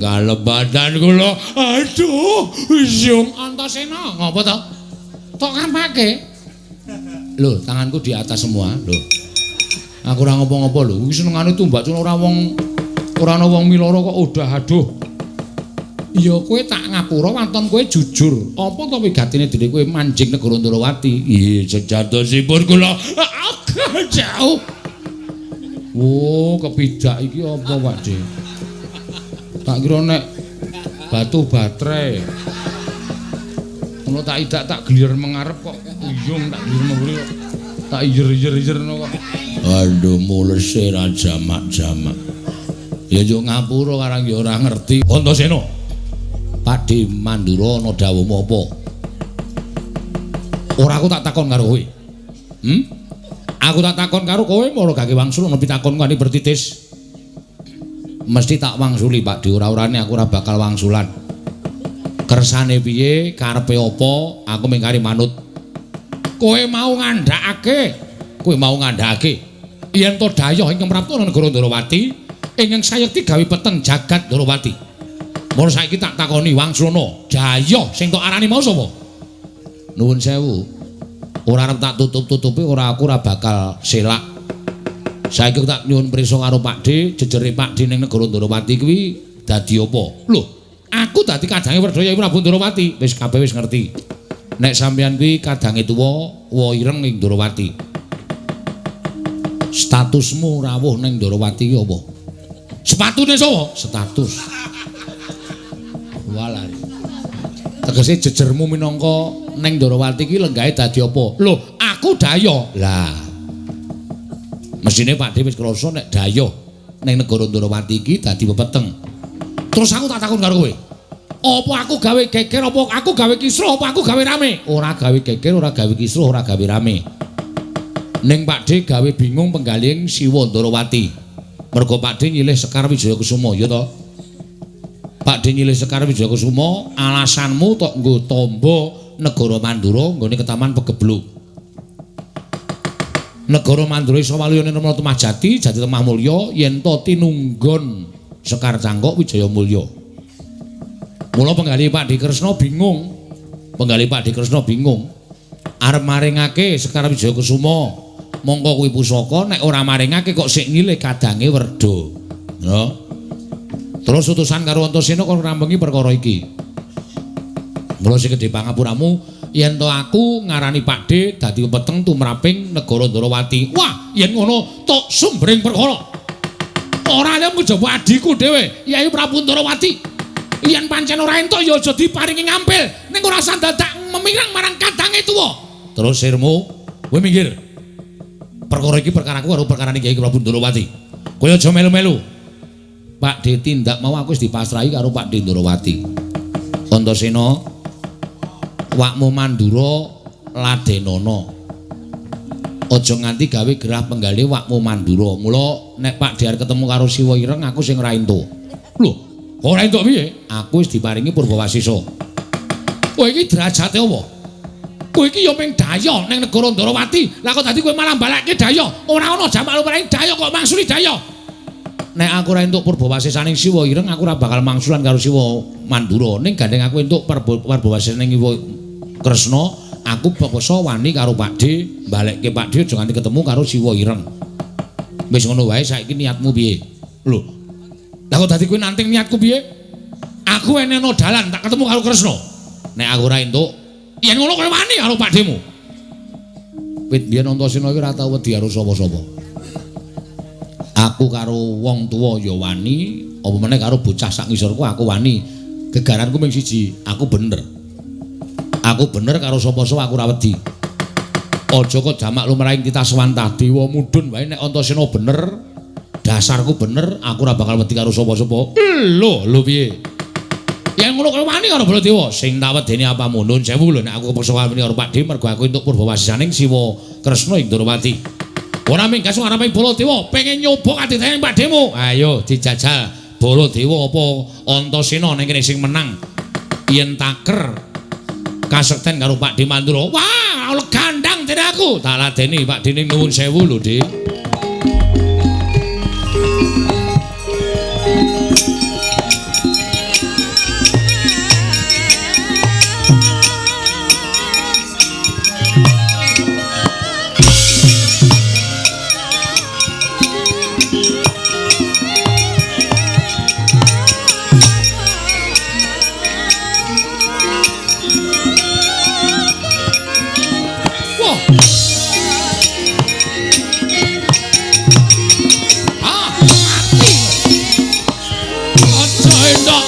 Kalau badan kula aduh Yung Antasena ngapa to? Tok ngampake? Lho, tanganku di atas semua, lho. Aku ora ngopo-ngopo lho. Wis senengane tumbak ora ana wong miloro kok udah aduh. Ya kowe tak ngapura wanton kowe jujur. Apa to wigatine dene kowe manjing negara Ndrawati? Iya, sejatosipun kula jauh. Oh, kepidak iki apa, Pakde? Tak kira nek batu baterai. Ngono tak idak tak gelir mengarep kok uyung tak gelir mburi kok. Tak ijer-ijer ngono kok. Aduh mulese ra jamak-jamak. Ya yo ngapura karang yo ora ngerti. Antasena. Pakde Mandura ana dawuh apa? Ora aku tak takon karo kowe. Aku tak takon karo kowe mara gake wangsul ana pitakon kani bertitis. Mesti tak wangsuli Pakde, ora-orane aku ora bakal wangsulan. Kersane piye, karepe apa, aku mengkari manut. Kowe mau ngandhakake yen to dayoh ing kemrapta negara Ndrawati ingkang sayekti gawe peteng jagat Ndrawati. Mula saiki tak takoni Wangsulana, dayoh sing tok arani mau sapa? Nuwun sewu. Ora arep tak tutup-tutupi aku ora bakal selak. Saiki tak nyuwun prisa karo Pakde, jejere Pakde ning negara Ndrawati kuwi dadi apa? Lho, aku dadi kadange Werda Prabu Ndrawati. Wis kabeh wis ngerti. Nek sampeyan kuwi kadange tuwa, ireng ing Ndrawati. Statusmu rawuh ning Ndrawati ki apa? Sepatune sapa? Status. Walah. Tegese jejermu minangka ning Ndrawati ki lenggahe dadi apa? Lho, aku dayoh. Lah mesine Pakde wis krasa nek dayoh ning negara Ndrawati iki dadi pepeteng. Terus aku tak takon karo kowe. Apa aku gawe geger apa aku gawe kisruh apa aku gawe rame? Ora gawe geger, ora gawe kisruh, ora gawe rame. Ning Pakde gawe bingung penggaling Siwa Ndrawati. Mergo Pakde nyilih Sekar Wijayakusuma, ya to? Pakde nyilih Sekar Wijayakusuma, alasanmu tok nggo tamba negara Mandura nggone Ketaman Pegebluk. Negara Mandura iso waliyane Rama Tumah Jati, Jati Temah Mulya yen to tinunggon Sekar Cangkok Wijaya Mulya. Mula penggali Pakde Kresna bingung. Arep maringake Sekar Wijayakusuma. Mongko kuwi pusaka nek ora maringake kok sik ngilih kadange Werda. Ya. Terus utusan karo Antasena kon ngrambengi perkara iki. Mula sing gedhe pangapuramu yen to aku ngarani Pakde dadi peteng tumraping negara Ndrawati. Wah, yen ngono tok sumbering perkara. Ora ana mujaba adiku dhewe, Yai Prabu Ndrawati. Yen pancen ora entuk ya aja diparingi ngampil, ning ora usah dadak memirang marang kadange tuwa. Terus sirmu, kowe minggir. Perkara iki perkaraku karo perkarane Yai Prabu Ndrawati. Kowe aja melu-melu. Pakde tindak mau aku wis dipasrahi karo Pakde Ndrawati. Antasena wakmu Mandura ladenana. Aja nganti gawe gerah penggalih wakmu Mandura. Mula nek Pakde arep ketemu karo Siwa Ireng aku sing ora entuk. Lho, ora entuk piye? Aku wis diparingi Purbawasisa. Kowe iki derajate apa? Kowe iki ya mung dayoh ning negara Ndrawati. Lah kok dadi kowe malah balakke dayoh? Ora ana jamak lumaring dayoh kok mangsuli dayoh. Nek aku ora entuk Purbawasisaning Siwa Ireng aku ora bakal mangsulan karo Siwa Mandura. Ning gandeng aku entuk Purbawasisaning Kresna, aku paksa wani karo Pakde, balekke Pakde aja nganti ketemu karo Siwa Ireng. Wis ngono wae, saiki niatmu piye? Lho. Lah kok dadi kowe nanting niatku piye? Aku eneno dalan tak ketemu karo Kresna. Nek aku ora entuk, yen ngono kowe wani karo Pakdemu. Wit biyen Antasena iki ora tau wedi karo sapa-sapa. Aku karo wong tuwa ya wani, apa meneh karo bocah sak ngisorku aku wani. Gegaranku mung siji, aku bener. Aku bener karo sapa-sapa aku ora wedi. Aja kok jamak lumrahing kita swantah dewa mudhun wae nek Antasena bener, dasarku bener, aku ora bakal wedi karo sapa-sapa. Lho piye? Yen ngono kowe wani karo Baladewa, sing tak wedeni apa munun sewu lho nek aku kepeksa wani karo Pakde mergo aku entuk Purbawasisaning Siwa Kresna ing Ndrawati. Ora minggas ngarepe Baladewa, pengen nyoba kadidayane Pakdemu. Ayo dijajal Baladewa apa Antasena ning kene sing menang. Yen taker kasekten karo Pakde Mandura. Wah, oleh gandang dene aku. Tak ladeni Pakde ning nuwun sewu lho, Dik. endak.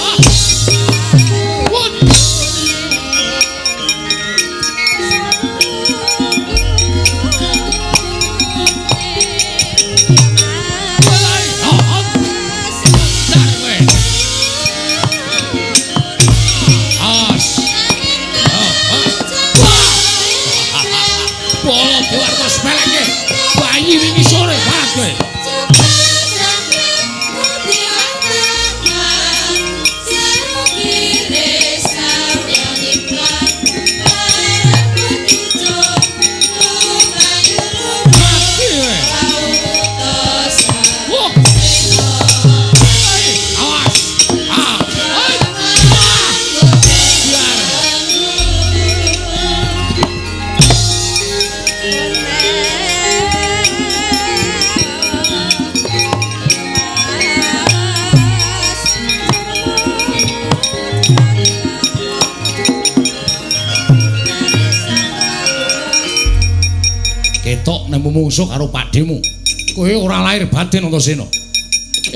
Bayi wingi sore banget kowe. Ketok nemu mungsuh karo pakdemu. Kowe ora lahir batin Antasena.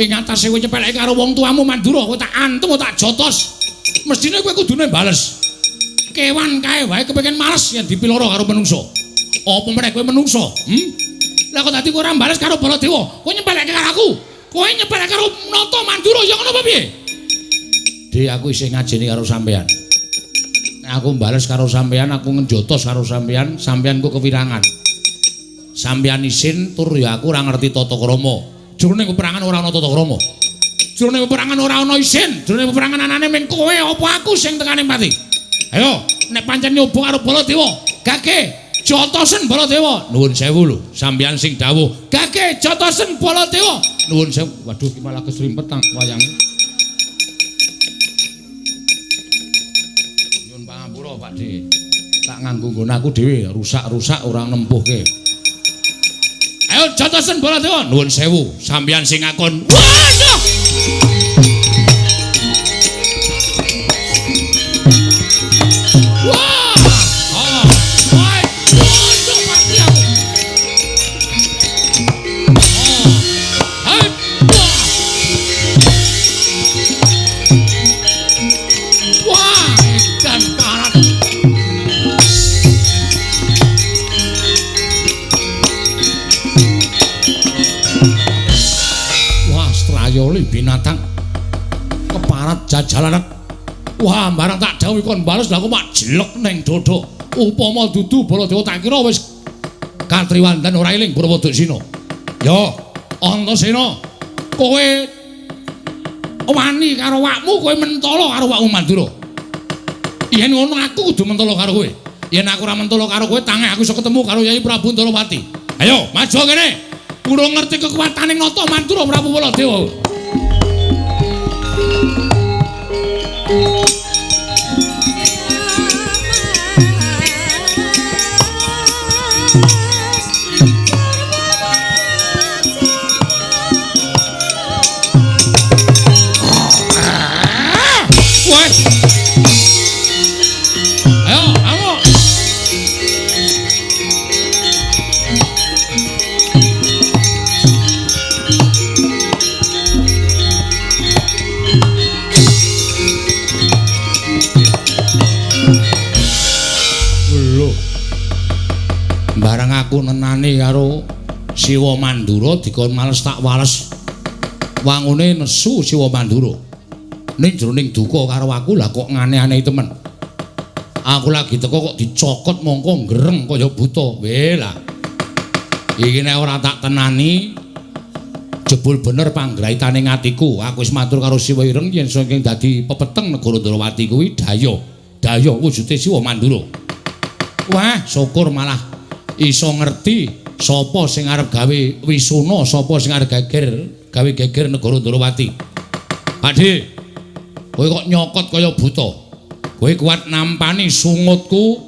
Ing atase kowe nyepeleke karo wong tuamu Mandura, kowe tak antem tak jotos. Mestine kowe kudune bales. Kewan kae wae kepengin males yen dipiloro karo menungso. Apa meneh kowe menungso? Lah kok dadi kowe ora bales karo Baladewa? Kowe nyepeleke karo aku. Kowe nyepeleke karo Nata Mandura ya ngono apa piye? Dik aku isih ngajeni karo sampean. Nek aku bales karo sampean, aku ngejotos karo sampean, sampean ku kewirangan. Sampeyan isin tur ya aku ora ngerti tata krama. Jroning peperangan ora ana tata krama. Jroning peperangan ora ana isin, jroning peperangan anane ming kowe apa aku sing tekane mati. Ayo, nek pancen nyoba karo Baladewa, gage jotosen Baladewa. Nuwun sewu lho, sampeyan sing dawuh. Gage jotosen Baladewa. Nuwun sewu. Waduh, iki malah kesrimpet tang wayang. Nyuwun pangapura, Pakde. Tak nganggo nggon aku dhewe, rusak-rusak ora nempuhke. Ayo jotosen Baladewa. Nuwun sewu, sampeyan sing ngakon. Waduh. Wah! Oh, woi, waduh mati aku. Oh. Hai. Wah. Wah, edan karat. Yoli binatang keparat jajalanan. Wah, barang tak dawuh kon bales lha kok mak jelek ning dodo. Upama dudu Baladewa tak kira wis katriwandan ora eling Brawadasena. Yo, Antasena, kowe wani karo wakmu, kowe mentala karo wakmu Mandura. Yen ngono aku kudu mentala karo kowe. Yen aku ora mentala karo kowe, tangi aku iso ketemu karo Yai Prabu Ndorowati. Ayo, maju kene. Kurang ngerti kekuataning Nata Mandura Prabu Baladewa. Barang aku nenani karo Siwa Mandura dikon males tak wales. Wangune nesu Siwa Mandura. Ning jroning duka karo aku lah kok ngane-anehi temen. Aku lagi teko kok dicokot mongko ngreng kaya buta. Weh lah. Iki nek ora tak tenani jebul bener panggraitane atiku. Aku wis matur karo Siwa Ireng yen saking dadi pepeteng negara Ndorowati kuwi Daya. Daya wujude Siwa Mandura. Wah, syukur malah iso ngerti sapa sing arep gawe wisuna, sapa sing arep gawe geger negara Ndorowati. Pakde, kowe kok nyokot kaya buta. Kowe kuat nampani sungutku.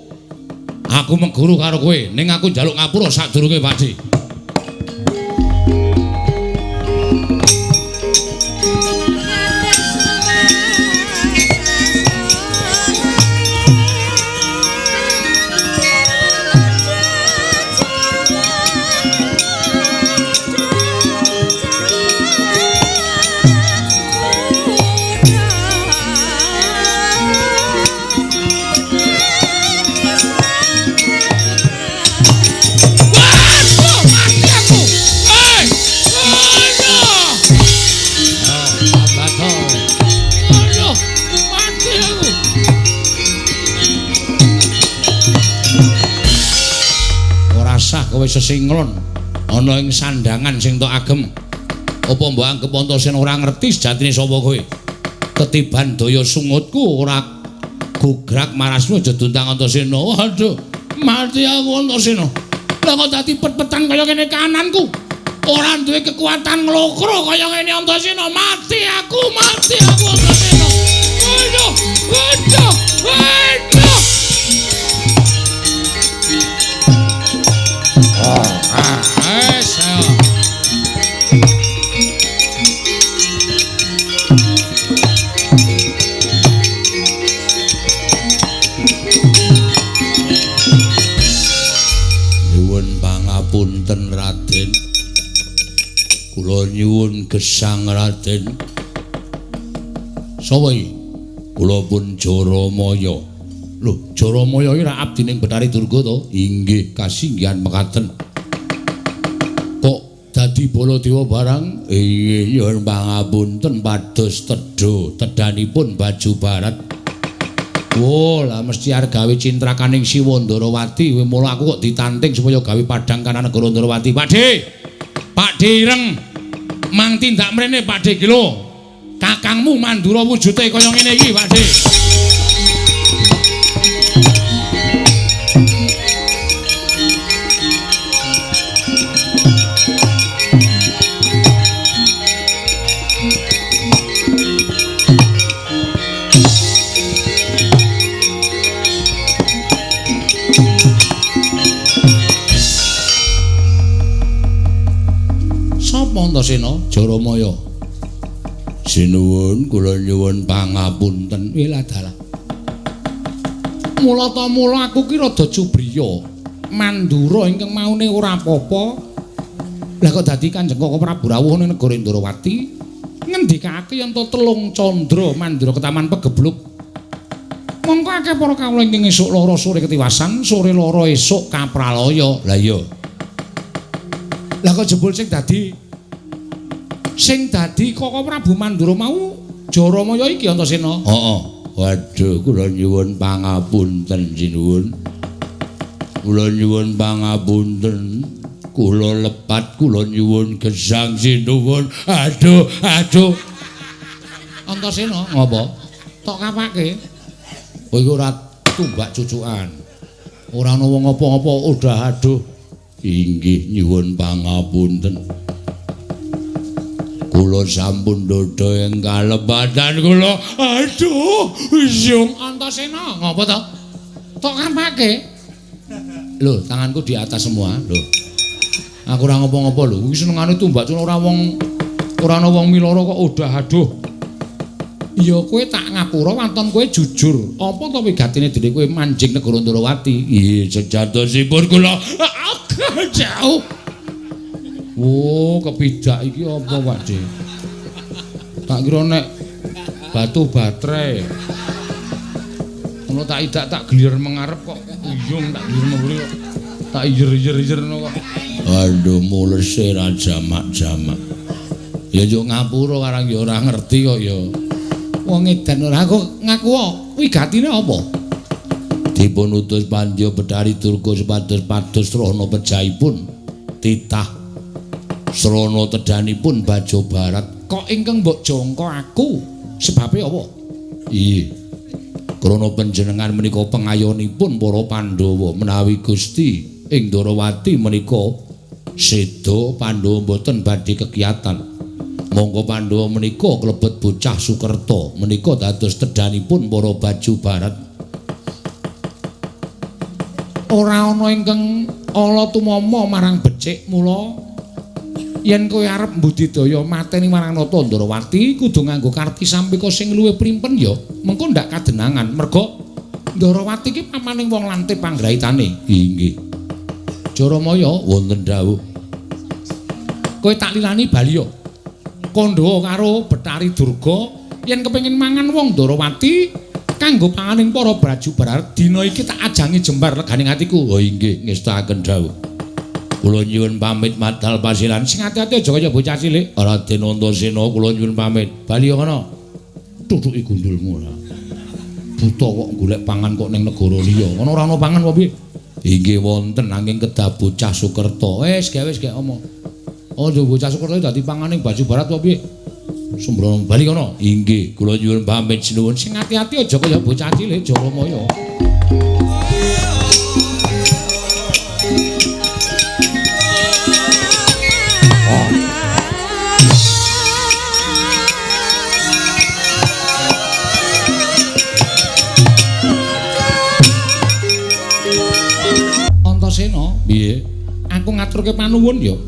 Aku mengguru karo kowe, ning aku njaluk ngapura sadurunge, Pakde. kowe sesinglon ana ing sandangan sing tok agem. Apa mbok anggep Antasena ora ngerti sejatine sapa kowe? Ketiban daya sungutku ora gograk marasmu aja duntang Antasena. Waduh, mati aku Antasena. Lah kok dadi pet-petan kaya kene kananku. Ora duwe kekuatan nglokro kaya ngene Antasena. Mati aku Antasena. Waduh, waduh, waduh. Punten Raden, kula nyuwun gesang Raden. Sapa iki? Kula pun Jaramaya. Lho, Jaramaya iki ra abdining Betari Durga to? Inggih, kasinggihan mekaten. Kok dadi Baladewa barang? Inggih, nyuwun pangapunten pados tedha tedhanipun Baju Barat. Oh, lah mesti arep gawe cintrakaning Siwa Ndarawati, mula aku kok ditanting supaya gawe padhang kana negara Ndarawati. Pakde ireng. Mang tindak mrene Pakde iki lho. Kakangmu Mandura wujute kaya ngene iki, Pakde. Antasena Jaramaya. Sinuwun kula nyuwun pangapunten. Wela dalah. Mula aku ki rada cubriya. Mandura ingkang maune ora apa-apa. Lah kok dadi Kanjeng Koko Prabu rawuh ning negara Ndarawati ngendikake yen to telung candra Mandura ketaman pegebluk. Mongko akeh para kawula ingkang esuk lara sore ketiwasan, sore lara esuk kapralaya. Lah iya. Lah kok jebul sing dadi Koko Prabu Mandura mau Jaramaya iki Antasena. Heeh. Waduh, kula nyuwun pangapunten sinuwun. Kula nyuwun pangapunten. Kula lepat kula nyuwun gesang sinuwun. Aduh. Antasena, ngapa? Tok kapake. Kowe iki ora tumbak cucukan. Ora ana wong apa-apa, udah aduh. Inggih nyuwun pangapunten. Kula sampun dodo ing kalepatan kula. Aduh, Yung Antasena. Ngapa to? Tok kampake. Lho, tanganku di atas semua. Lho. Aku ora ngopo-ngopo lho. Kuwi senengane tumbak cuma ora ana wong miloro kok udah aduh. Ya kowe tak ngapura wanton kowe jujur. Apa to wigatine dene kowe manjing negara Ndarawati? Iya, sejatosipun kula jauh. Oh, kepidak iki apa, Pakde? Tak kira nek batu baterai. Ngono tak idak tak gelir mengarep kok uyung tak gelir mburi kok. Tak ijer-ijer kok. Aduh, mulese ra jamak-jamak. Ya yo ngapura karang ya ora ngerti kok ya. Wong edan ora kok ngaku wigatine apa? Dipun utus Pandya Betari Durga supados-pados srana pejahipun titah srana tedhanipun Bajo Barat. Kok ingkang mbok jangka aku sebabe apa? Iya. Krana panjenengan menika pengayonipun para Pandhawa menawi Gusti ing Ndarawati menika seda Pandhawa boten badhe kegiatan. Monggo Pandhawa menika klebet bocah Sukerta menika dados tedhanipun para Bajo Barat. Ora ana ingkang ala tumama marang becik mula yen kowe arep mbudidaya mateni marang Nata Ndarawati kudu nganggo karti sampika sing luwih primpen ya mengko ndak kadenangan merga Ndarawati iki pamaning wong lante panggraitane. Inggih. Jaramaya wonten dawuh. Kowe tak lilani bali ya. Kandha karo Betari Durga yen kepengin mangan wong Ndarawati kanggo panganing para Baju Barat dina iki tak ajangi jembar leganing atiku. Oh inggih ngestaken dawuh. Kula nyuwun pamit madal pasilan. Sing ati-ati aja kaya bocah cilik. Raden Antasena kula nyuwun pamit. Bali kono. Tutuki gundulmu lah. Buta kok golek pangan kok ning negara liya. Ono ora ana pangan apa piye? Inggih wonten nanging kedah bocah Sukerta. Wis gawe omong. Oh, bocah Sukerta dadi panganing baju barat apa piye? Sembrono bali kono. Inggih, kula nyuwun pamit sinuwun. Sing ati-ati aja kaya bocah cilik Jaramaya. Antasena, piye? Aku ngaturke panuwun ya.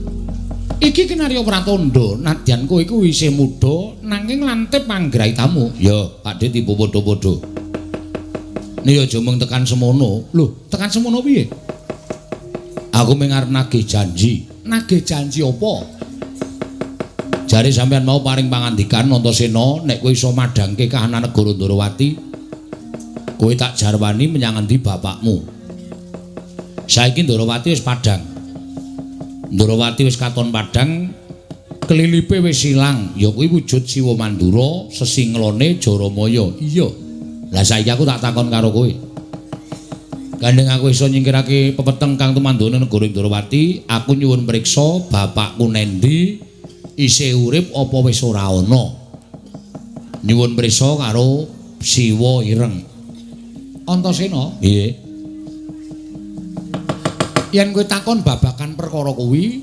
Iki kinarya Pratandha, nadyan kowe iku isih muda nanging lantip panggrahitamu. Ya, Pakde tiba padha-padha. Nek aja mung tekan semono. Lho, tekan semono piye? Aku mung arep nagih janji. Nagih janji apa? Jare sampean mau paring pangandikan Antasena nek kowe iso madhangke kahanan negara Ndarawati, kowe tak jarwani menyang endi bapakmu. Saiki Ndarawati wis padhang. Ndarawati wis katon padhang, kelilipe wis ilang, ya kuwi wujud Siwa Mandura, sesinglone Jaramaya. Iya. Lah saiki aku tak takon karo kowe. Gandeng aku iso nyingkirake pepeteng kang tumandone negara Ndarawati, aku nyuwun priksa bapakku nendi, isih urip apa wis ora ana. Nyuwun priksa karo Siwa Ireng. Antasena, nggih. Yen kowe takon babagan perkara kuwi,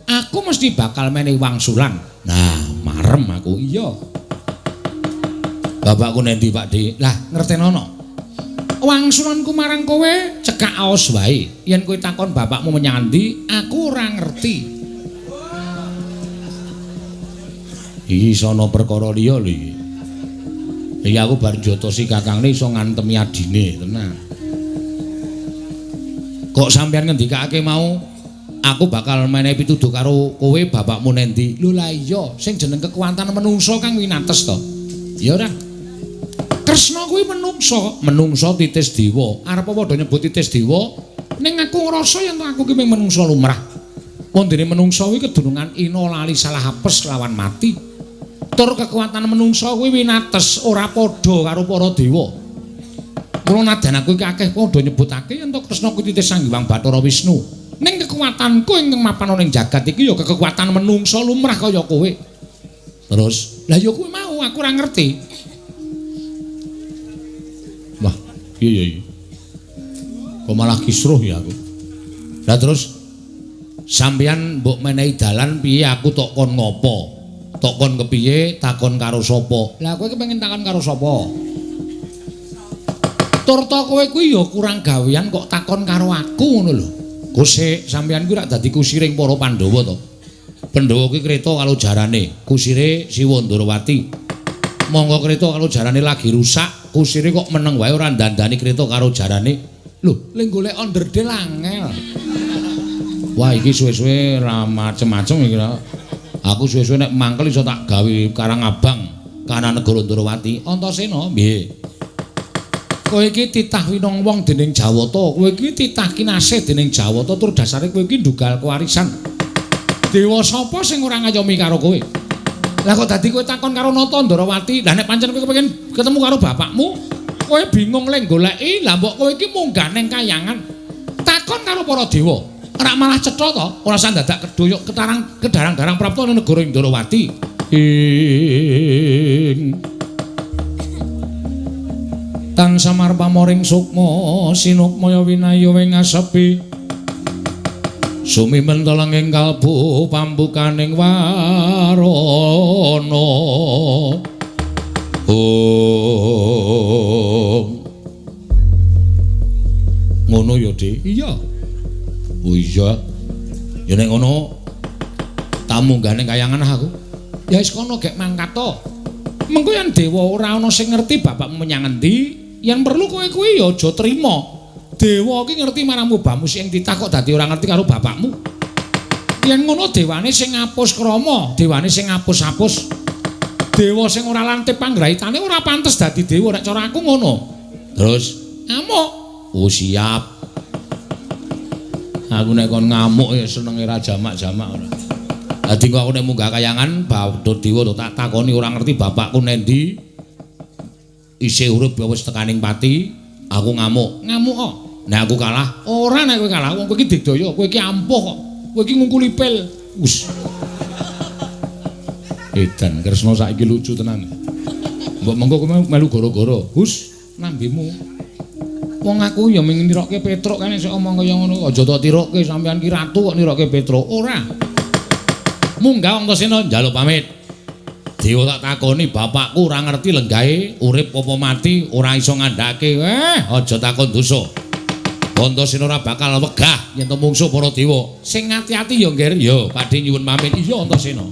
aku mesti bakal menehi wangsulan. Nah, marem aku. Iya. Bapakku nendi, Pakde? Lah, ngertenono. Wangsulanku marang kowe cekak aos wae. Yen kowe takon bapakmu menyang endi, aku ora ngerti. Iki sono perkara liya lho iki. Iki aku bar njotosi kakangne iso ngantemi adine, tenan. Kok sampean ngendikake mau aku bakal menehi pituduh karo kowe bapakmu nendi? Lho lah iya, sing jeneng kekuatan menungso kang winates to. Ya ora. Kresna kuwi menungso titis dewa. Arep padha nyebut titis dewa, ning aku ngrasa yen aku ki menungso lumrah. Wondene menungso kuwi kedurungan ina lali salah apes lawan mati. Tur kekuatan menungso kuwi winates ora padha karo para dewa. Mula nadyan aku iki akeh padha nyebutake yen Kresna kuwi titis Sang Hyang Bathara Wisnu. Ning kekuatanku ing mapan ning jagat iki ya kekuatan menungso lumrah kaya kowe. Terus, lah ya kuwi mau aku ora ngerti. Wah, iya. Kok malah kisruh ya aku. Lah terus sampeyan mbok menehi dalan piye aku tok kon ngopo? Tok kon kepiye takon karo sapa? Lah kowe kepengin takon karo sapa? Turta kowe kuwi ya kurang gawean kok takon karo aku ngono lho. Kusik sampeyan kuwi rak dadi kusiring para Pandhawa to. Pandhawa kuwi kreta kalau jarane, kusire Siwa Ndarawati. Monggo kreta kalau jarane lagi rusak, kusire kok meneng wae ora ndandani kreta karo jarane. Lho, ling golek onderdil angel. Wah, iki suwe-suwe ra macem-macem iki. Aku suwe-suwe nek mangkel iso tak gawe Karangabang kana negara Ndarawati. Antasena, piye? Kowe iki titah winong wong dening Jawata, kowe iki titah kinasih dening Jawata tur dasare kowe iki ndunggal kewarisan. Dewa sapa sing ora ngayomi karo kowe? Lah kok dadi kowe takon karo Nata Ndarawati? Lah nek pancen kowe kepengin ketemu karo bapakmu, kowe bingung lek goleki, lah mbok kowe iki munggah ning kayangan. Takon karo para dewa. Ora malah cetha to, ora usah dadak kedoyok kedarang-darang prapta ning negara Ndarawati. Tang samar pamoring sukma sinukmaya winaya wing asepi sumimen telenging kalbu pambukaning warana ngono ya Dik. Iya. Oh iya. Ya nek ngono tamu gane kayangan aku. Ya wis kono gek mangkat to. Mengko yen dewa ora ana sing ngerti bapakmu menyang endi, yen perlu kowe kuwi ya aja trima. Dewa iki ngerti marang mubahmu sing titah kok dadi ora ngerti karo bapakmu. Yen ngono dewane sing ngapus krama, dewane sing ngapus-apus. Dewa sing ora lantip panggrahitane ora pantes dadi dewa nek cara aku ngono. Terus ngamuk. Oh siap. Aku nek kon ngamuk ya senenge ra jamak-jamak ora. Dadi kok aku nek munggah kayangan Bathara Dewa tak takoni ora ngerti bapakku nendi. Isih urip ya wis tekaning pati, aku ngamuk. Ngamuk kok. Nek aku kalah, ora nek kowe kalah, wong kowe iki digdaya, kowe iki ampuh kok. Kowe iki ngungkuli pil. Wus. Edan Kresna saiki lucu tenan. Mbok mengko kowe melu gara-gara. Hus, nambimu. Wong aku ya mung nirokke Petruk kan sik omong kaya ngono. Aja tak tirokke sampean ki ratu kok nirokke Petruk. Ora. Munggah Antasena njaluk pamit. Dewa tak takoni bapakku ora ngerti lenggahe urip apa mati, ora iso ngandhake. Aja takon dosa. Antasena ora bakal wegah yen to mungsuh para dewa. Sing ati-ati ya, Nger. Ya, padhe nyuwun pamit. Iya Antasena.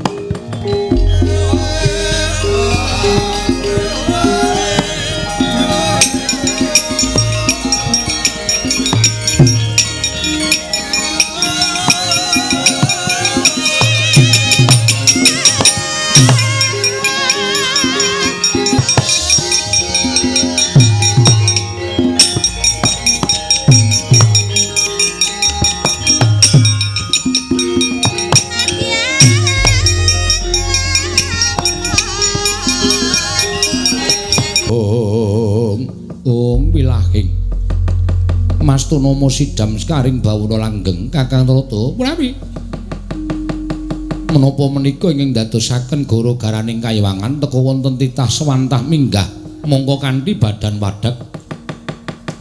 Mastunomo sidam sekaring bawuna langgeng Kakang Trata punapi menapa menika ingkang dadosaken gara-garaning kayiwangan teka wonten titah swantah minggah mongko kanthi badan wadak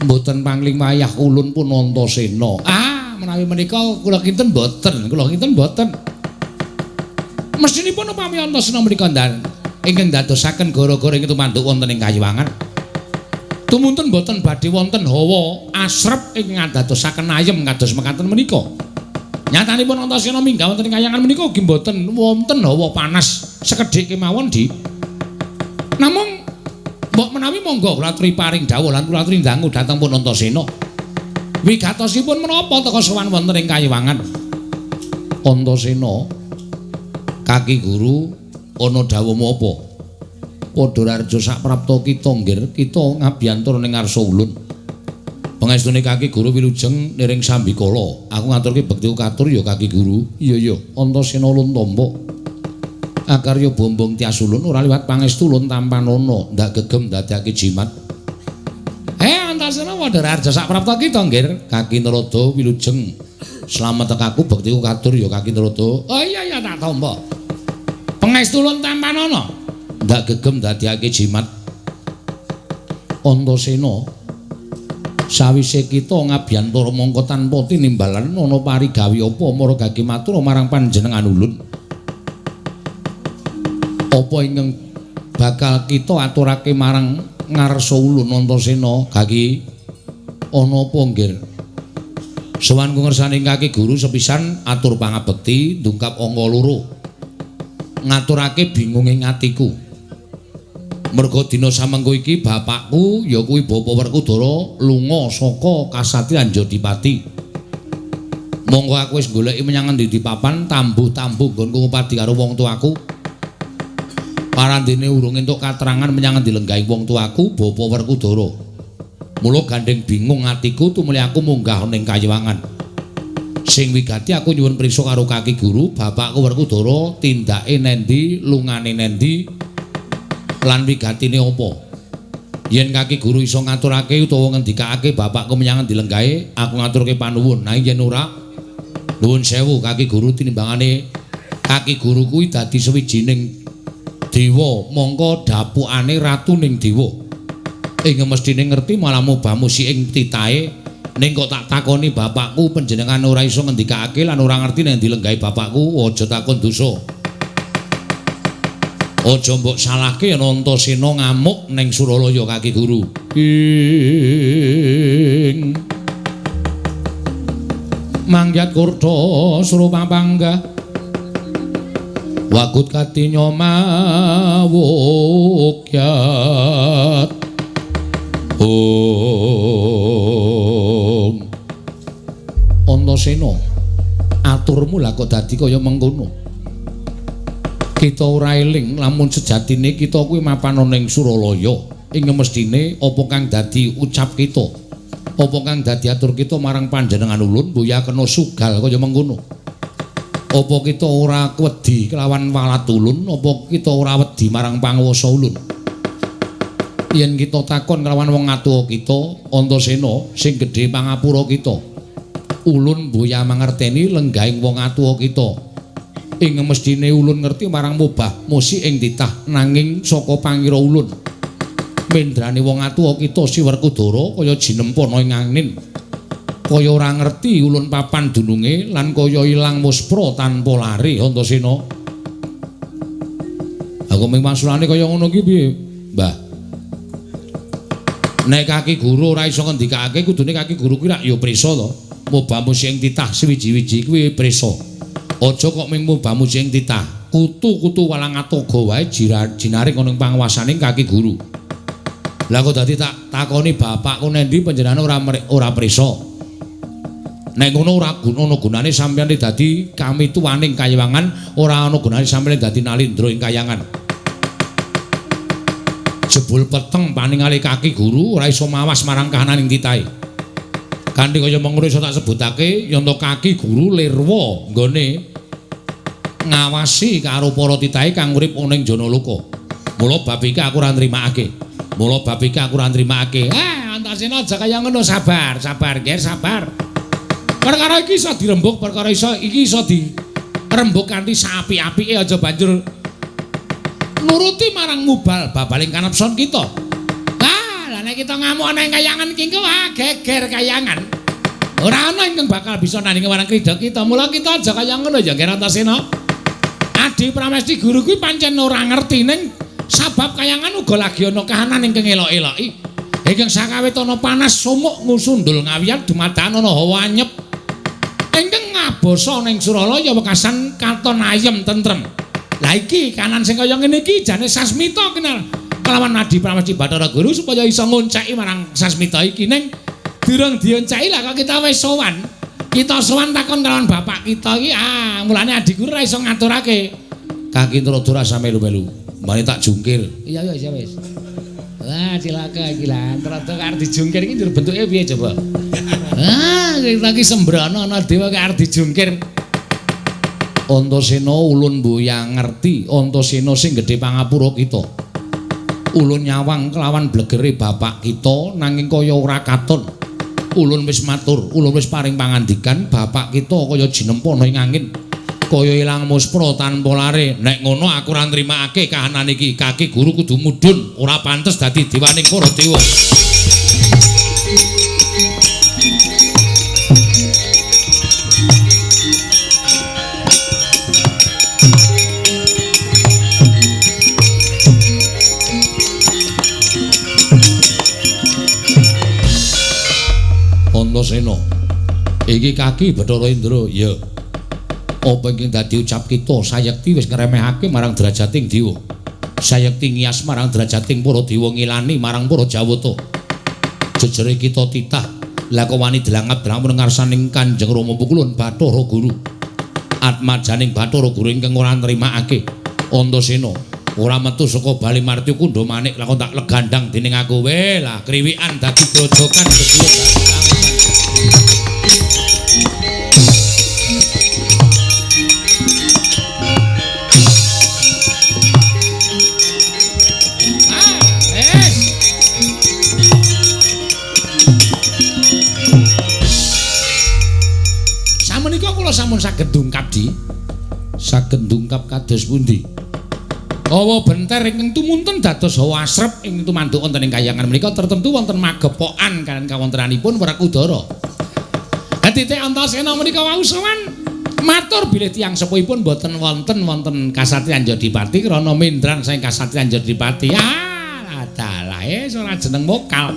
mboten pangling wayah ulun pun Antasena. Menawi menika kula kinten mboten mestinipun upami Antasena menika ingkang dadosaken gara-gara ingkang tumanduk wonten ing kayiwangan tumuntun boten badhe wonten hawa asrep ingkang dadosaken ayem kados mekaten menika. Nyatanipun Antasena minggah wonten ing kayangan menika ugi boten wonten hawa panas sekedhik kemawon di. Namung mbok menawi monggo kula aturi paring dawuh lan kula aturi dangu dhateng pun Antasena. Wigatosipun menapa teka sowan wonten ing kayiwangan? Antasena Kaki Guru ana dawuhmu apa? Padha raja sak prapta kita nggir kita ngabiyantur ning ngarsa ulun. Pangestune Kaki Guru wilujeng niring Sambikala. Aku ngaturke bekti katur ya Kaki Guru. Iya Antasena ulun tampa. Akarya bombong tias ulun ora liwat pangestu ulun tampanana ndak gegem dadekake jimat. Antasena padha raja sak prapta kita nggir. Kaki Narada wilujeng slamet tekaku bekti katur ya Kaki Narada. Oh iya tak tampa. Pangestu ulun tampanana ndak gegem dadekake jimat. Antasena sawise kita ngabiyantara mangka tanpa tinimbalan ana parigawe apa margake matur marang panjenengan ulun. Apa ingkang bakal kita aturake marang ngarsa ulun Antasena Kaki ana apa nggir? Sowanku ngersaning Kaki Guru sepisan atur pangabekti ndungkap angka loro. Ngaturake bingunging atiku. Merga dina samengko iki bapakku ya kuwi Bapa Werkudara lunga saka Kasatriyan Jodipati. Monggo aku wis goleki menyang endi papan tambuh-tambuh nggonku ngupadi karo wong tuaku. Parandene urung entuk katerangan menyang endi lenggahe wong tuaku Bapa Werkudara. Mula gandeng bingung atiku tumuli aku munggah ning kayiwangan. Sing wigati aku nyuwun priksa karo Kaki Guru, bapakku Werkudara tindake nendi, lungane nendi? Lan wigatine apa? Yen Kaki Guru iso ngaturake utawa ngendikake bapakku menyang endi lenggahe, aku ngaturke panuwun. Nah yen ora, nuwun sewu Kaki Guru tinimbangane Kaki Guru kuwi dadi sawijining dewa, mongko dapukane ratuning dewa. Ing mestine ngerti malah mubah musi ing titahe, ning kok tak takoni bapakku panjenengan ora iso ngendikake lan ora ngerti nek endi lenggahe bapakku, aja takon dosa. Aja mbok salahke yen Antasena ngamuk ning Suralaya Kaki Guru. Ing mangyat kurta surupa panggah wagut katinya mawukyat. Antasena aturmu lah kok dadi kaya mengkono. Kita ora eling lamun sejatine kita kuwi mapan ning Suralaya. Ing mestine apa kang dadi ucap kita? Apa kang dadi atur kita marang panjenengan ulun mboya kena sugal kaya mengkono? Apa kita ora wedi kelawan walat ulun? Apa kita ora wedi marang panguwasa ulun? yen kita takon kelawan wong atuwa kita Antasena sing gedhe pangapura kita ulun boya mangerteni lenggahing wong atuwa kita ing mestine ulun ngerti marang mubah musi ing titah nanging saka pangira ulun mendrane wong atuwa kita si Werkudara kaya jinempana ing angin kaya ora ngerti ulun papan dununge lan kaya ilang muspra tanpa lare Antasena. Aku ming masulane kaya ngono ki piye, Mbah? Nek kaki guru ora iso ngendikake kudune kaki guru kuwi rak ya prisa to. Mubamu sing titah sewiji-wiji kuwi prisa. Aja kok ming mubamu sing titah. Kutu-kutu walang atoga wae jinaring ana ing panguwasaning kaki guru. Lah kok dadi tak takoni bapakku nendi panjenengan ora prisa. Nek ngono ora ana gunane sampeyan dadi kami tuwaning kayangan, ora ana gunane sampeyan dadi nalindra ing kayangan. Jebul peteng paningali kaki guru ora iso mawas marang kahananing titahe. Kanthi kaya mengkono iso tak sebutake yen to kaki guru lirwa nggone ngawasi karo para titahe kang urip ana ing Janaloka. Mula bab iki aku ora nrimakake. Antasena aja kaya ngono, sabar, Ger, sabar. Perkara iki iso dirembuk, perkara iki iso dirembuk kanthi sapi-apike aja banjur nuruti marang mubal babaling kanepson kita. Lah nek kita ngamuk ana ing kayangan iki geger kayangan. Ora ana ingkang bakal bisa nandingi marang krida kita. Mula kita aja kaya ngono ya Ger Antasena. Adi Pramesti guru kuwi pancen ora ngerti ning sabab kayangan uga lagi ana kahanan ingkang elok-eloki. Ingkang sakawit ana panas sumuk ngusundul ngawian dumadakan ana hawa anyep. Ingkang ngabosa ning Suralaya wekasan katon ayem tentrem. Lah iki kanan sing kaya ngene iki jane Sasmita kenal kelawan Adi Pramesti Bathara Guru supaya iso ngonceki marang Sasmita iki ning durung dionceki lah kok kita wis sowan. Kita sowan takon kelawan bapak kita iki mulane Adi Guru ora iso ngaturake. Kaki Ndradara rasa melu-melu. Mane tak jungkir. Iya wis. Wah cilaka iki lah Ndradara arep dijungkir iki njur bentuke piye coba? Kita iki sembrono ana dewa arep dijungkir. Antasena ulun mboyang ngerti Antasena sing gedhe pangapura kita. Ulun nyawang kelawan blegere bapak kita nanging kaya ora katon. Ulun wis matur, ulun wis paring pangandikan bapak kita kaya jinempana ing angin. Kaya ilang muspra tanpa lare. Nek ngono aku ora nrimakake kahanan iki. Kaki guru kudu mudhun, ora pantes dadi dewaning para dewa. Antasena. Iki kaki Bathara Indra, ya. Apa ingkang dadi ucap kita sayekti wis ngremehake marang derajating dewa. Sayekti ngias marang derajating para dewa ngilani marang para Jawata. Jejere kita titah la kok wani delangap-delangap ngarsaning Kanjeng Rama Pukulun Bathara Guru. Atmajaning Bathara Guru ingkang ora nrimakake. Antasena ora metu saka Bali Marti Kundha Manik lakon tak legandang dening aku we lah kriwikan dadi grojokan gedhe. Samenika kula sampun saged ndungkap saged ndungkap kados pundi? Awa benter ingkang tumunten dados hawa asrep ing tumanduk wonten ing kayangan menika tertentu wonten magepokan kan kawontenanipun Werkudara. Titik Antasena menika wau sowan matur bilih tiyang sepuhipun boten wonten kasatriyan Jodipati krana mindran saking kasatriyan Jodipati. Adalah ora jeneng mokal.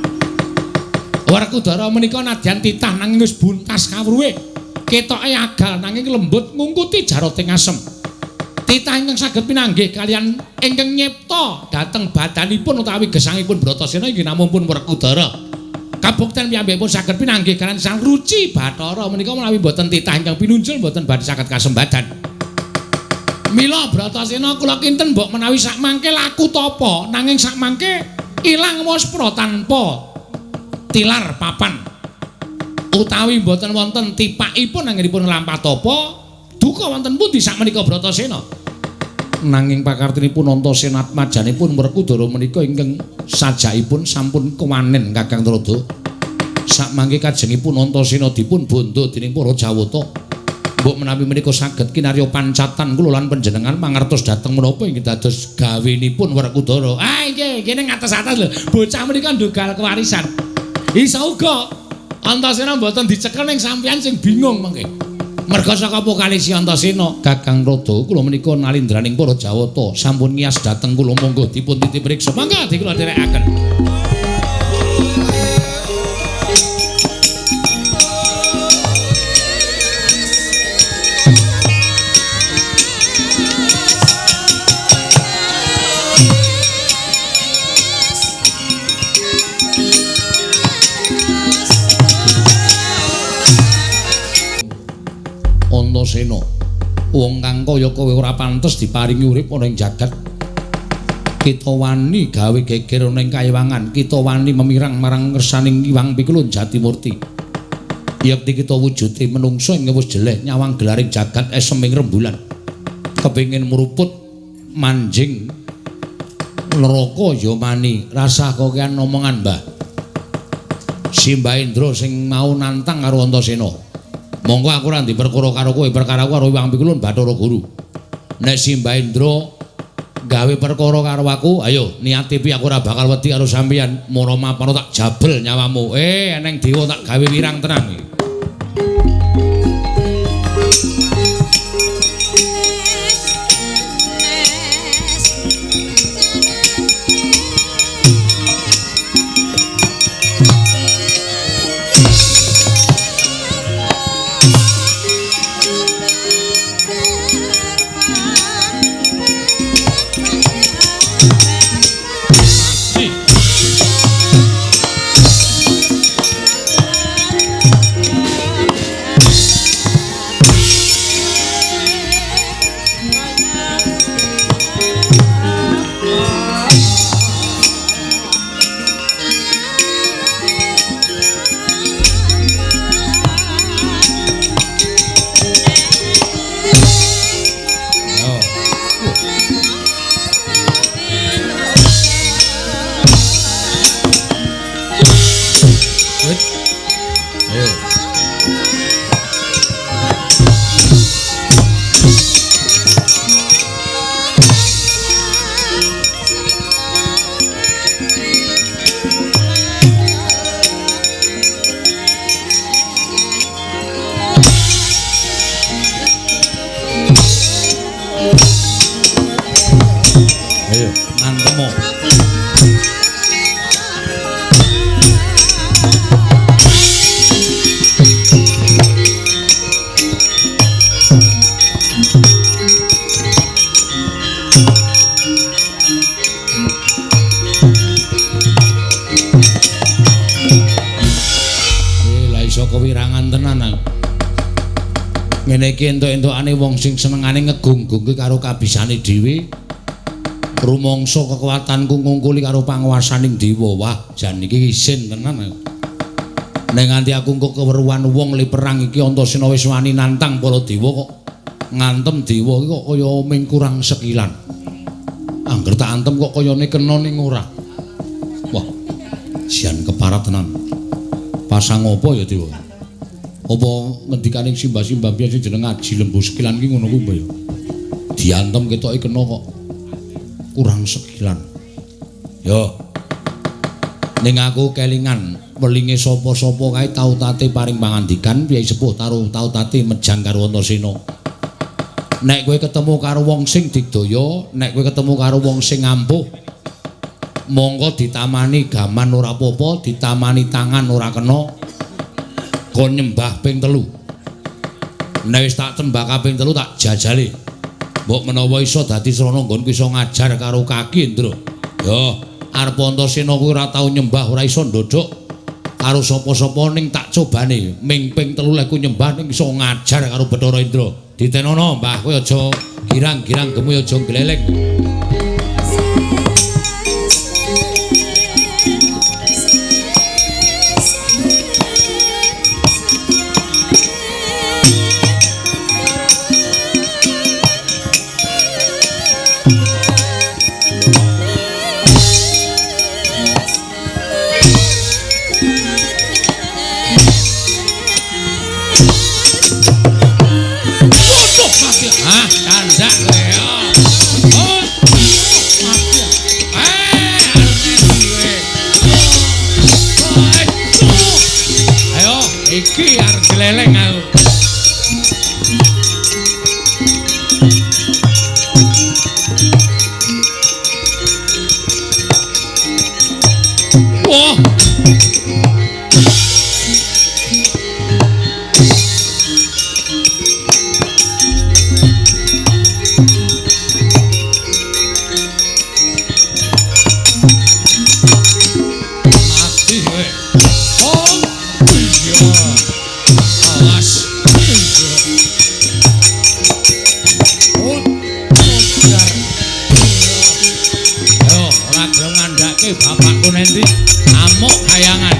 Werkudara menika nadyan titah nanging wis buntas kawruhe. Ketoke agal nanging lembut ngungkuti jarating asem. Titah ingkang saged pinanggih kalian ingkang nyipta dhateng badanipun utawi gesangipun Bratasena inggih namunipun Werkudara. Kabukten piyambakipun saged pinanggih kalian Sang Ruci Bathara menika menawi boten titah ingkang pinunjul boten badhe saged kasembadan. Mila Bratasena kula kinten mbok menawi sak mangke laku tapa nanging sak mangke ilang muspra tanpa tilar papan. Utawi boten wonten tipakipun anggenipun lampah tapa duka wonten pundi sakmenika Bratasena? Nanging pakartinipun Antasena atmajanipun Werkudara menika ingkang sajakipun sampun kewanen Kakang Trada. Sakmangke kajengipun Antasena dipun bondo dening para Jawata. Mbok menawi menika saged kinarya pancatan kula lan panjenengan mangertos dhateng menapa inggih dados gawenipun Werkudara. Ah nggih, kene ngates-ates lho. Bocah menika ndhugal kewarisan. Isa uga Antasena mboten dicekel ning sampeyan sing bingung mengke. Merga saka pokalisi Antasena, Kakang Trada kula menika nalindraning para Jawata sampun ngiyas dhateng kula monggo dipun titip riksa. Mangga dikula dherekaken. Antasena, wong kang kaya kowe ora pantes diparingi urip ana ing jagat. Kita wani gawe geger ana ing kaewangan, kita wani memirang marang ngersaning Hyang Pikulun Jatimurti. Yekti kita wujude menungso ing wis jeleh nyawang gelaring jagat eseming rembulan. Kepengin mruput manjing neraka ya mani, rasah kokean omongan Mbah. Simbah Indra sing mau nantang karo Antasena. Monggo aku ora ndi perkara karo kowe, perkara karo Hyang Pikulun Bathara Guru. Nek Simbah Indra gawe perkara karo aku, ayo niate piye aku ora bakal wedi karo sampeyan. Mara mapan tak jabel nyawamu. Eneng dewa tak gawe wirang tenang iki. Ngene iki entuk-entukane wong sing senengane ngegung-gungke karo kabisane dhewe. Rumangsa kekuwatanku ngungkuli karo panguwasaning dewa. Wah, jan iki isin tenan. Nek nganti aku engko keweruhan wong li perang iki Antasena wis wani nantang para dewa kok ngantem dewa iki kok kaya ming kurang sekilan. Angger tak antem kok kayane kena ning ora. Wah, jan keparat tenan. Pasang apa ya dewa? Apa ngendikaning simbah-simbah biasa jeneng Aji Lembu Sekilan ki ngono kuwi mbah ya. Diantem ketoke kena kok kurang sekilan. Yo. Ning aku kelingan welinge sapa-sapa kae tau tate paring pangandikan Kyai Sepuh tau tate mejang karo Antasena. Nek kowe ketemu karo wong sing digdaya, nek kowe ketemu karo wong sing ampuh, monggo ditamani gaman ora apa-apa, ditamani tangan ora kena. Kon nyembah ping 3. Nek wis tak tembak kaping 3 tak jajali. Mbok menawa iso dadi srana nggonku iso ngajar karo kaki Indra. Yo, arep Antasena kuwi ora tau nyembah, ora iso ndodhok karo sapa-sapa ning tak cobane ming ping 3 lek ku nyembah ning iso ngajar karo Bathara Indra. Ditenono, Mbah, kowe aja girang-girang gemu aja gleleng. leleng aku. Wah. Bapakku nanti amuk kayangan.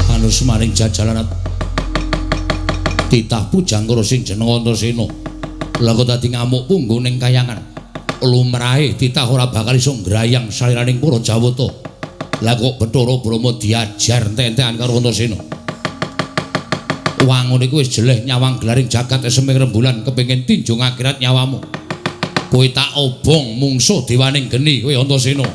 Anu semaring jajalan titah pujang karo sing jeneng Antasena. Lah kok dadi ngamuk punggung ning kayangan. Lumrahe titah ora bakal iso ngrayang saliraning para Jawata. Lah kok Bathara Brama diajar entek-entekan karo Antasena. Wangun iku wis jeleh nyawang gelaring jagat seming rembulan kepengin tinjung akhirat nyawamu. Kowe tak obong mungsuh dewaning geni kowe Antasena.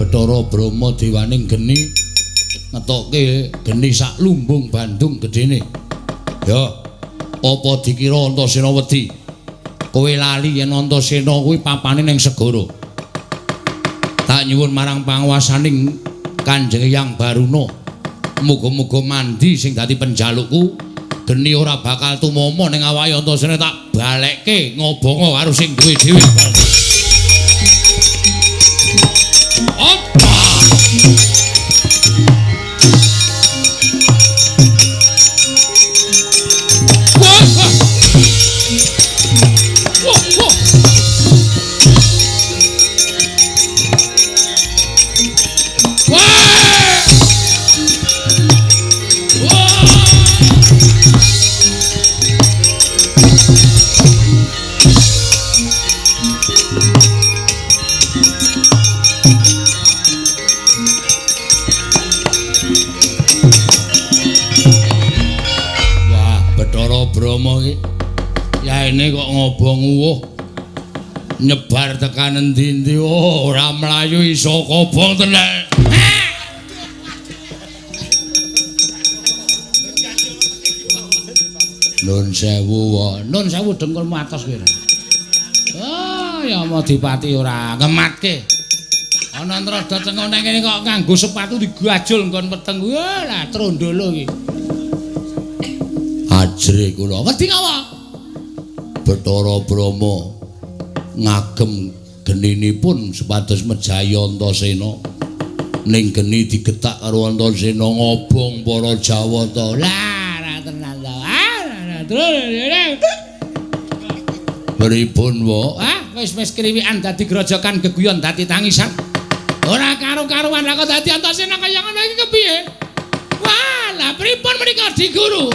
Bathara Brama dewaning geni ngetokke geni sak lumbung Bandung gedene. Ya, apa dikira Antasena wedi? Kowe lali yen Antasena kuwi papane ning segara. Tak nyuwun marang panguwasaning Kanjeng Hyang Baruna, muga-muga mandi sing dadi penjalukku, geni ora bakal tumama ning awake Antasena tak balekke ngobonga karo sing duwe dhewe. Yaene kok ngobong uwuh nyebar tekan endi-endi ora mlayu iso kobong tenan. Nun sewu dengkulmu atos kowe. Oh, ya mau dipati ora ngematke. Ana ntrada tengok nang kene kok nganggo sepatu digajul nggon peteng. Wah, lah trondolo iki. Ajre kula wedi ngapa? Bathara Brama ngagem geninipun supados mejaya Antasena. Ning geni digetak karo Antasena ngobong para Jawata. Lah, ra tenan to. Pripun wae? Wis kriwikan dadi grojokan geguyon dadi tangisan. Ora karo-karuan lah kok dadi Antasena kaya ngono iki kepiye? Wah, lah pripun menika Di Guru?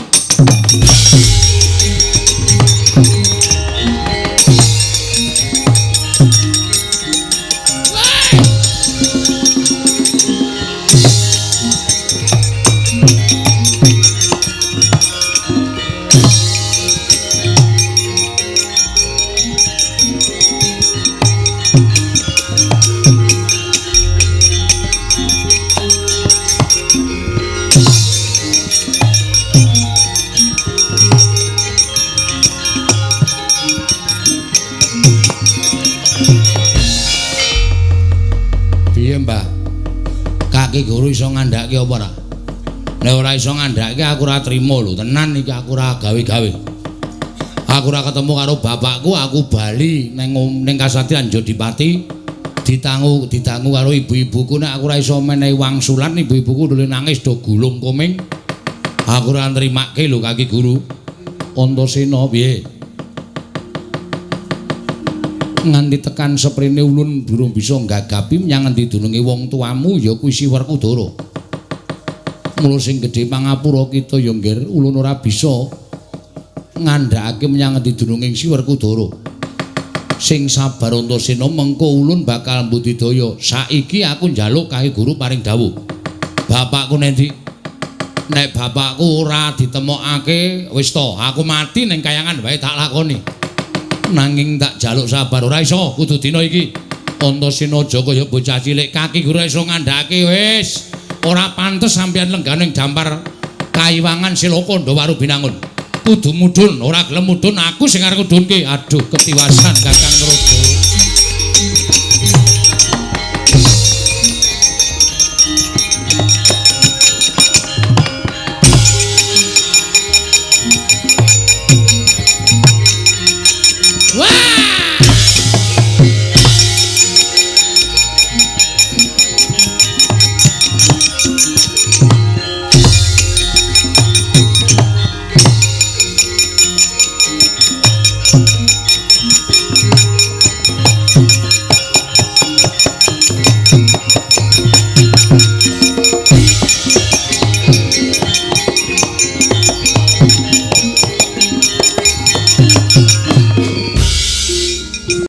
Kaki Guru iso ngandhake apa ora? Nek ora iso ngandhake aku ora trima lho, tenan iki aku ora gawe-gawe. Aku ora ketemu karo bapakku, aku bali ning Kasatriyan Jodipati ditangu karo ibu-ibuku nek aku ora iso menehi wangsulan ibu-ibuku dole nangis do gulung koming. Aku ora nrimake lho Kaki Guru. Antasena piye? Nganti tekan seprene ulun durung bisa nggagapi menyang endi dununge wong tuamu ya kuwi Si Werkudara. Mula sing gedhe pangapura kita ya nggir ulun ora bisa ngandhakake menyang endi dununge Si Werkudara. Sing sabar Antasena mengko ulun bakal mbudidaya. Saiki aku njaluk Kaki Guru paring dawuh. Bapakku nendi? Nek bapakku ora ditemokake wis to aku mati ning kayangan wae tak lakoni. Nanging tak jaluk sabar ora iso kudu dina iki Antasena aja kaya bocah cilik Kaki Guru iso ngandhake wis ora pantes sampeyan lenggah ning dampar Kayiwangan Silakanda Waru Binangun kudu mudhun ora gelem mudhun aku sing arep ngudhunke aduh ketiwasan Kakang Raja